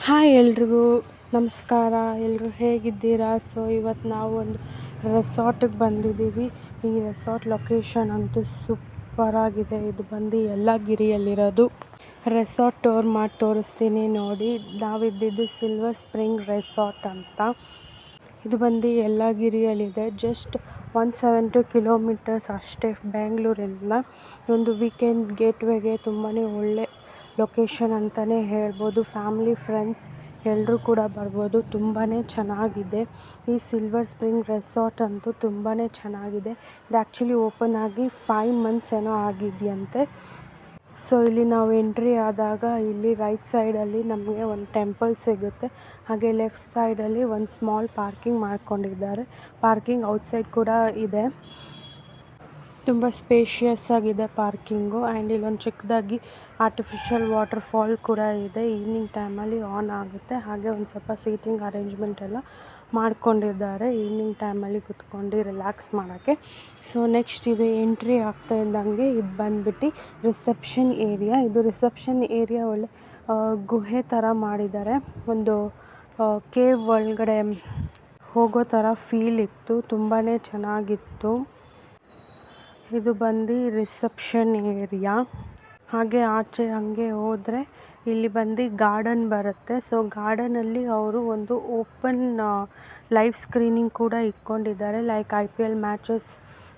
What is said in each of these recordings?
Hi ಎಲ್ರಿಗೂ ನಮಸ್ಕಾರ. ಎಲ್ಲರೂ ಹೇಗಿದ್ದೀರಾ? ಸೊ ಇವತ್ತು ನಾವು ಒಂದು ರೆಸಾರ್ಟಿಗೆ ಬಂದಿದ್ದೀವಿ. ಈ ರೆಸಾರ್ಟ್ ಲೊಕೇಶನ್ ಅಂತೂ ಸೂಪರಾಗಿದೆ. ಇದು ಬಂದು ಯಲ್ಲಾಗಿರಿಯಲ್ಲಿರೋದು. ರೆಸಾರ್ಟ್ ಟೂರ್ ಮಾಡಿ ತೋರಿಸ್ತೀನಿ ನೋಡಿ. ನಾವಿದ್ದಿದ್ದು ಸಿಲ್ವರ್ ಸ್ಪ್ರಿಂಗ್ ರೆಸಾರ್ಟ್ ಅಂತ. ಇದು ಬಂದು ಯಲ್ಲಾಗಿರಿಯಲ್ಲಿದೆ. ಜಸ್ಟ್ 170 ಕಿಲೋಮೀಟರ್ಸ್ ಅಷ್ಟೇ ಬೆಂಗಳೂರಿಂದ. ಒಂದು ವೀಕೆಂಡ್ ಗೇಟ್ವೇಗೆ ತುಂಬಾ ಒಳ್ಳೆ ಲೊಕೇಶನ್ ಅಂತಲೇ ಹೇಳ್ಬೋದು. ಫ್ಯಾಮಿಲಿ ಫ್ರೆಂಡ್ಸ್ ಎಲ್ಲರೂ ಕೂಡ ಬರ್ಬೋದು. ತುಂಬಾ ಚೆನ್ನಾಗಿದೆ. ಈ ಸಿಲ್ವರ್ ಸ್ಪ್ರಿಂಗ್ ರೆಸಾರ್ಟ್ ಅಂತೂ ತುಂಬಾ ಚೆನ್ನಾಗಿದೆ. ಇದು ಆ್ಯಕ್ಚುಲಿ ಓಪನ್ ಆಗಿ 5 ಮಂತ್ಸ್ ಏನೋ ಆಗಿದೆಯಂತೆ. ಸೊ ಇಲ್ಲಿ ನಾವು ಎಂಟ್ರಿ ಆದಾಗ ಇಲ್ಲಿ ರೈಟ್ ಸೈಡಲ್ಲಿ ನಮಗೆ ಒಂದು ಟೆಂಪಲ್ ಸಿಗುತ್ತೆ. ಹಾಗೆ ಲೆಫ್ಟ್ ಸೈಡಲ್ಲಿ ಒಂದು ಸ್ಮಾಲ್ ಪಾರ್ಕಿಂಗ್ ಮಾಡ್ಕೊಂಡಿದ್ದಾರೆ. ಪಾರ್ಕಿಂಗ್ ಔಟ್ಸೈಡ್ ಕೂಡ ಇದೆ. ತುಂಬ ಸ್ಪೇಷಿಯಸ್ ಆಗಿದೆ ಪಾರ್ಕಿಂಗು. ಆ್ಯಂಡ್ ಇಲ್ಲೊಂದು ಚಿಕ್ಕದಾಗಿ ಆರ್ಟಿಫಿಷಿಯಲ್ ವಾಟರ್ ಫಾಲ್ ಕೂಡ ಇದೆ. ಈವ್ನಿಂಗ್ ಟೈಮಲ್ಲಿ ಆನ್ ಆಗುತ್ತೆ. ಹಾಗೆ ಒಂದು ಸ್ವಲ್ಪ ಸೀಟಿಂಗ್ ಅರೇಂಜ್ಮೆಂಟ್ ಎಲ್ಲ ಮಾಡ್ಕೊಂಡಿದ್ದಾರೆ ಈವ್ನಿಂಗ್ ಟೈಮಲ್ಲಿ ಕುತ್ಕೊಂಡು ರಿಲ್ಯಾಕ್ಸ್ ಮಾಡೋಕ್ಕೆ. ಸೊ ನೆಕ್ಸ್ಟ್ ಇದು ಎಂಟ್ರಿ ಆಗ್ತಾ ಇದ್ದಂಗೆ ಇದು ಬಂದ್ಬಿಟ್ಟು ರಿಸೆಪ್ಷನ್ ಏರಿಯಾ. ಇದು ರಿಸೆಪ್ಷನ್ ಏರಿಯಾ ಒಳ್ಳೆ ಗುಹೆ ಥರ ಮಾಡಿದ್ದಾರೆ. ಒಂದು ಕೇವ್ ಒಳಗಡೆ ಹೋಗೋ ಥರ ಫೀಲ್ ಇತ್ತು. ತುಂಬಾ ಚೆನ್ನಾಗಿತ್ತು. ಇದು ಬಂದು ರಿಸೆಪ್ಷನ್ ಏರಿಯಾ. ಹಾಗೆ ಆಚೆ ಹಂಗೆ ಹೋದರೆ ಇಲ್ಲಿ ಬಂದು ಗಾರ್ಡನ್ ಬರುತ್ತೆ. ಸೊ ಗಾರ್ಡನಲ್ಲಿ ಅವರು ಒಂದು ಓಪನ್ ಲೈವ್ ಸ್ಕ್ರೀನಿಂಗ್ ಕೂಡ ಇಟ್ಕೊಂಡಿದ್ದಾರೆ. ಲೈಕ್ IPL ಮ್ಯಾಚಸ್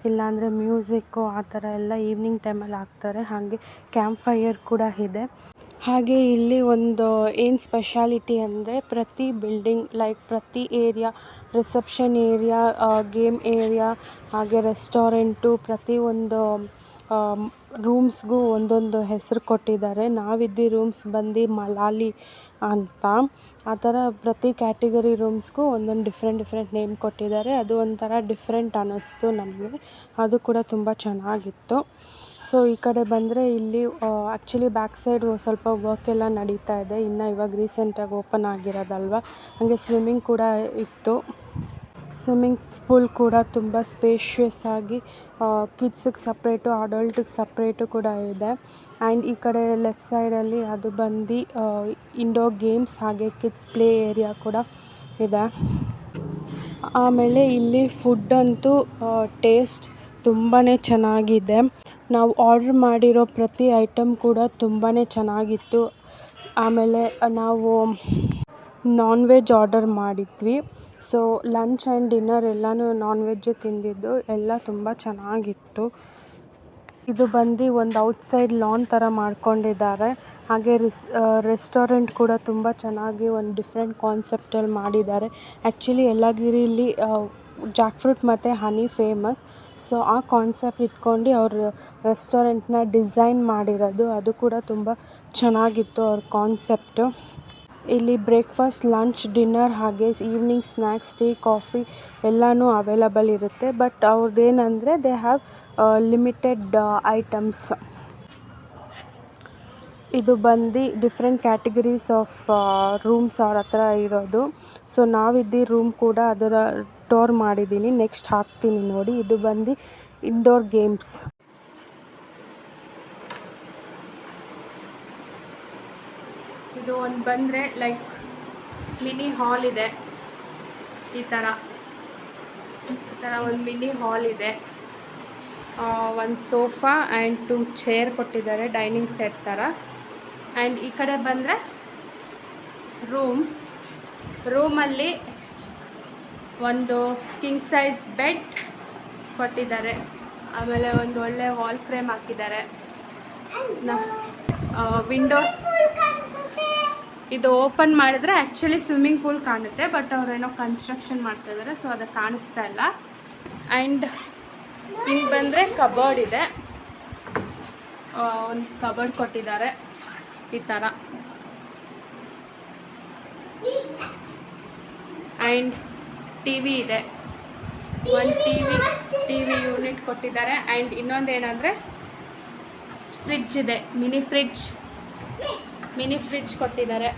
ಇಲ್ಲಾಂದರೆ ಮ್ಯೂಸಿಕ್ಕು ಆ ಥರ ಎಲ್ಲ ಈವ್ನಿಂಗ್ ಟೈಮಲ್ಲಿ ಹಾಕ್ತಾರೆ. ಹಾಗೆ ಕ್ಯಾಂಪ್ ಫೈರ್ ಕೂಡ ಇದೆ. ಹಾಗೆ ಇಲ್ಲಿ ಒಂದು ಏನು ಸ್ಪೆಷಾಲಿಟಿ ಅಂದರೆ ಪ್ರತಿ ಬಿಲ್ಡಿಂಗ್ ಲೈಕ್ ಪ್ರತಿ area, reception area, game area, ಹಾಗೆ ರೆಸ್ಟೋರೆಂಟು, ಪ್ರತಿಯೊಂದು ರೂಮ್ಸ್ಗೂ ಒಂದೊಂದು ಹೆಸರು ಕೊಟ್ಟಿದ್ದಾರೆ. ನಾವಿದ್ದ ರೂಮ್ಸ್ ಬಂದು ಮಲಾಲಿ ಅಂತ. ಆ ಥರ ಪ್ರತಿ ಕ್ಯಾಟಗರಿ ರೂಮ್ಸ್ಗೂ ಒಂದೊಂದು ಡಿಫ್ರೆಂಟ್ ನೇಮ್ ಕೊಟ್ಟಿದ್ದಾರೆ. ಅದು ಒಂಥರ ಡಿಫ್ರೆಂಟ್ ಅನ್ನಿಸ್ತು ನಮಗೆ. ಅದು ಕೂಡ ತುಂಬ ಚೆನ್ನಾಗಿತ್ತು. ಸೊ ಈ ಕಡೆ ಬಂದರೆ ಇಲ್ಲಿ ಆ್ಯಕ್ಚುಲಿ ಬ್ಯಾಕ್ ಸೈಡ್ ಸ್ವಲ್ಪ ವರ್ಕ್ ಎಲ್ಲ ನಡೀತಾ ಇದೆ. ಇನ್ನು ಇವಾಗ ರೀಸೆಂಟಾಗಿ ಓಪನ್ ಆಗಿರೋದಲ್ವ. ಹಾಗೆ ಸ್ವಿಮ್ಮಿಂಗ್ ಕೂಡ ಇತ್ತು. ಸ್ವಿಮ್ಮಿಂಗ್ ಪೂಲ್ ಕೂಡ ತುಂಬ ಸ್ಪೇಷಿಯಸ್ ಆಗಿ ಕಿಡ್ಸಿಗೆ ಸಪ್ರೇಟು, ಅಡಲ್ಟಿಗೆ ಸಪ್ರೇಟು ಕೂಡ ಇದೆ. ಆ್ಯಂಡ್ ಈ ಕಡೆ ಲೆಫ್ಟ್ ಸೈಡಲ್ಲಿ ಅದು ಬಂದು ಇಂಡೋರ್ ಗೇಮ್ಸ್ ಹಾಗೆ ಕಿಡ್ಸ್ ಪ್ಲೇ ಏರಿಯಾ ಕೂಡ ಇದೆ. ಆಮೇಲೆ ಇಲ್ಲಿ ಫುಡ್ ಅಂತೂ ಟೇಸ್ಟ್ ತುಂಬಾ ಚೆನ್ನಾಗಿದೆ. ನಾವು ಆರ್ಡ್ರ್ ಮಾಡಿರೋ ಪ್ರತಿ ಐಟಮ್ ಕೂಡ ತುಂಬಾ ಚೆನ್ನಾಗಿತ್ತು. ಆಮೇಲೆ ನಾವು ನಾನ್ ವೆಜ್ ಆರ್ಡರ್ ಮಾಡಿದ್ವಿ. ಸೊ ಲಂಚ್ ಆ್ಯಂಡ್ ಡಿನ್ನರ್ ಎಲ್ಲನೂ ನಾನ್ ವೆಜ್ಜೇ ತಿಂದಿದ್ದು. ಎಲ್ಲ ತುಂಬ ಚೆನ್ನಾಗಿತ್ತು. ಇದು ಬಂದು ಒಂದು ಔಟ್ಸೈಡ್ ಲಾನ್ ಥರ ಮಾಡ್ಕೊಂಡಿದ್ದಾರೆ. ಹಾಗೆ ರೆಸ್ಟೋರೆಂಟ್ ಕೂಡ ತುಂಬ ಚೆನ್ನಾಗಿ ಒಂದು ಡಿಫ್ರೆಂಟ್ ಕಾನ್ಸೆಪ್ಟಲ್ಲಿ ಮಾಡಿದ್ದಾರೆ. ಆ್ಯಕ್ಚುಲಿ ಯಲ್ಲಾಗಿರಿಲಿ ಜಾಕ್ ಫ್ರೂಟ್ ಮತ್ತು ಹನಿ ಫೇಮಸ್. ಸೊ ಆ ಕಾನ್ಸೆಪ್ಟ್ ಇಟ್ಕೊಂಡು ಅವರು ರೆಸ್ಟೋರೆಂಟ್ನ ಡಿಸೈನ್ ಮಾಡಿರೋದು. ಅದು ಕೂಡ ತುಂಬ ಚೆನ್ನಾಗಿತ್ತು ಅವ್ರ ಕಾನ್ಸೆಪ್ಟು. ಇಲ್ಲಿ ಬ್ರೇಕ್ಫಾಸ್ಟ್, ಲಂಚ್, ಡಿನ್ನರ್ ಹಾಗೆ ಈವ್ನಿಂಗ್ ಸ್ನ್ಯಾಕ್ಸ್, ಟೀ, ಕಾಫಿ ಎಲ್ಲನೂ ಅವೈಲಬಲ್ ಇರುತ್ತೆ. ಬಟ್ ಅವ್ರದ್ದೇನೆಂದರೆ ದೇ ಹ್ಯಾವ್ ಲಿಮಿಟೆಡ್ ಐಟಮ್ಸ್. ಇದು ಬಂದು ಡಿಫ್ರೆಂಟ್ ಕ್ಯಾಟಗರೀಸ್ ಆಫ್ ರೂಮ್ಸ್ ಅವ್ರ ಹತ್ರ ಇರೋದು. ಸೊ ನಾವಿದ್ದ ರೂಮ್ ಕೂಡ ಅದರ ಟೂರ್ ಮಾಡಿದ್ದೀನಿ. ನೆಕ್ಸ್ಟ್ ಹಾಕ್ತೀನಿ ನೋಡಿ. ಇದು ಬಂದು ಇಂಡೋರ್ ಗೇಮ್ಸ್. ಇದು ಒಂದು ಬಂದರೆ ಲೈಕ್ ಮಿನಿ ಹಾಲ್ ಇದೆ. ಈ ಥರ ಒಂದು ಮಿನಿ ಹಾಲ್ ಇದೆ. ಒಂದು ಸೋಫಾ ಆ್ಯಂಡ್ 2 ಚೇರ್ ಕೊಟ್ಟಿದ್ದಾರೆ ಡೈನಿಂಗ್ ಸೆಟ್ ಥರ. ಆ್ಯಂಡ್ ಈ ಕಡೆ ಬಂದರೆ ರೂಮಲ್ಲಿ ಒಂದು ಕಿಂಗ್ ಸೈಜ್ ಬೆಡ್ ಕೊಟ್ಟಿದ್ದಾರೆ. ಆಮೇಲೆ ಒಂದು ಒಳ್ಳೆ ವಾಲ್ ಫ್ರೇಮ್ ಹಾಕಿದ್ದಾರೆ. ವಿಂಡೋ ಇದು ಓಪನ್ ಮಾಡಿದ್ರೆ ಆ್ಯಕ್ಚುಲಿ ಸ್ವಿಮ್ಮಿಂಗ್ ಪೂಲ್ ಕಾಣುತ್ತೆ. ಬಟ್ ಅವರೇನೋ ಕನ್ಸ್ಟ್ರಕ್ಷನ್ ಮಾಡ್ತಾಯಿದ್ದಾರೆ. ಸೊ ಅದು ಕಾಣಿಸ್ತಾ ಇಲ್ಲ. ಆ್ಯಂಡ್ ಹಿಂಗೆ ಬಂದರೆ ಕಬೋರ್ಡ್ ಇದೆ. ಒಂದು ಕಬೋರ್ಡ್ ಕೊಟ್ಟಿದ್ದಾರೆ ಈ ಥರ. ಆ್ಯಂಡ್ ಟಿ ವಿ ಇದೆ. ಒಂದು ಟಿ ವಿ ಯೂನಿಟ್ ಕೊಟ್ಟಿದ್ದಾರೆ. ಆ್ಯಂಡ್ ಇನ್ನೊಂದು ಏನಂದರೆ ಫ್ರಿಡ್ಜ್ ಇದೆ. ಮಿನಿ ಫ್ರಿಡ್ಜ್ ಕೊಟ್ಟಿದ್ದಾರೆ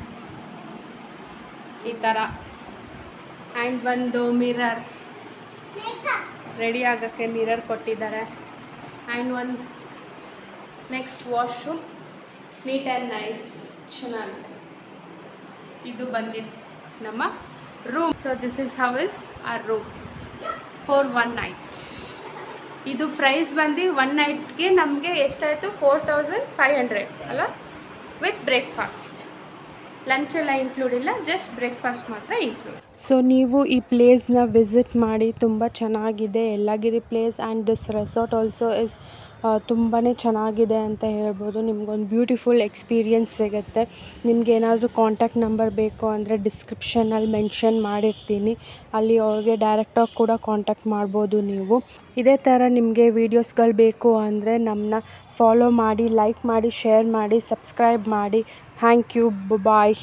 ಈ ಥರ. ಆ್ಯಂಡ್ ಒಂದು ಮಿರರ್, ರೆಡಿ ಆಗೋಕ್ಕೆ ಮಿರರ್ ಕೊಟ್ಟಿದ್ದಾರೆ. ಆ್ಯಂಡ್ ಒಂದು next washroom neat and nice ಚೆನ್ನಾಗಿದೆ. ಇದು ಬಂದಿದ್ದು ನಮ್ಮ room. So this is how is our room for 1 night. ಇದು ಪ್ರೈಸ್ ಬಂದು 1 ನೈಟ್ಗೆ ನಮಗೆ ಎಷ್ಟಾಯಿತು 4500 ಅಲ್ಲ, ವಿತ್ ಬ್ರೇಕ್ಫಾಸ್ಟ್. ಲಂಚ್ ಎಲ್ಲ ಇನ್ಕ್ಲೂಡ್ ಇಲ್ಲ, ಜಸ್ಟ್ ಬ್ರೇಕ್ಫಾಸ್ಟ್ ಮಾತ್ರ ಇನ್ಕ್ಲೂಡ್. ಸೊ ನೀವು ಈ ಪ್ಲೇಸ್ನ ವಿಸಿಟ್ ಮಾಡಿ, ತುಂಬ ಚೆನ್ನಾಗಿದೆ Yelagiri place. And this resort also is ತುಂಬಾ ಚೆನ್ನಾಗಿದೆ ಅಂತ ಹೇಳ್ಬೋದು. ನಿಮ್ಗೊಂದು ಬ್ಯೂಟಿಫುಲ್ ಎಕ್ಸ್ಪೀರಿಯನ್ಸ್ ಸಿಗುತ್ತೆ. ನಿಮ್ಗೇನಾದರೂ ಕಾಂಟ್ಯಾಕ್ಟ್ ನಂಬರ್ ಬೇಕು ಅಂದರೆ ಡಿಸ್ಕ್ರಿಪ್ಷನಲ್ಲಿ ಮೆನ್ಷನ್ ಮಾಡಿರ್ತೀನಿ, ಅಲ್ಲಿ ಅವ್ರಿಗೆ ಡೈರೆಕ್ಟಾಗಿ ಕೂಡ ಕಾಂಟ್ಯಾಕ್ಟ್ ಮಾಡ್ಬೋದು ನೀವು. ಇದೇ ಥರ ನಿಮಗೆ ವೀಡಿಯೋಸ್ಗಳು ಬೇಕು ಅಂದರೆ ನಮ್ಮನ್ನ ಫಾಲೋ ಮಾಡಿ, ಲೈಕ್ ಮಾಡಿ, ಶೇರ್ ಮಾಡಿ, ಸಬ್ಸ್ಕ್ರೈಬ್ ಮಾಡಿ. Thank you. ಬಾಯ್.